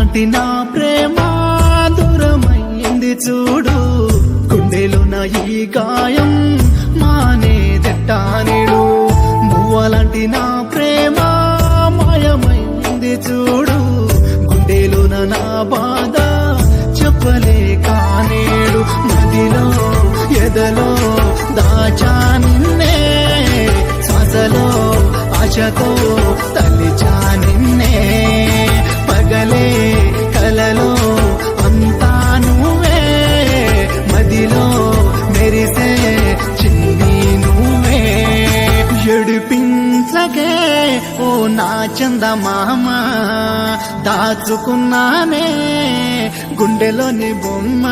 పువ్వులాంటి నా ప్రేమ దూరమైంది చూడు, గుండెలున్న ఈ గాయం మానేదెట్టానేడు. మువ్వలాంటి నా ప్రేమ మాయమైంది చూడు, గుండెలున్న నా బాధ చెప్పలేకానేడు. మదిలో ఎదలో దాచా నిన్నే, శ్వాసలో ఆశతో తలిచా నిన్నే. పగలే కలలో అంతా నువ్వే, మదిలో మెరిసే చిన్ని నువ్వే. ఏడిపించగే ఓ నా చందమామ, దాచుకున్నానే గుండెలోని బొమ్మ.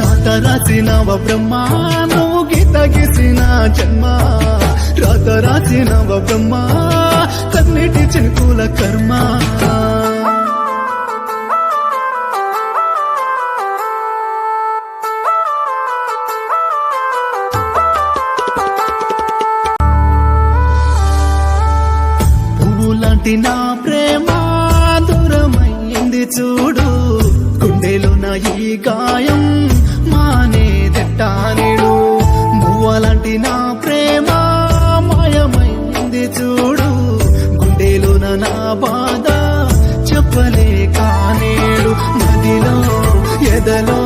రాత రాసినవ బ్రహ్మ, నువ్వు గీత గీసిన జన్మ. రాత రాసినవ బ్రహ్మ, కన్నిటి చినుకుల కర్మ. పువ్వులాంటి నా ప్రేమ దూరమైంది చూడు, గుండెలున్న ఈ గాయం మానేదెట్టానేడు. మువ్వలాంటి నా ప్రేమ మాయమైంది చూడు, గుండెలున్న నా బాధ చెప్పలేకానేడు. మదిలో ఎదలో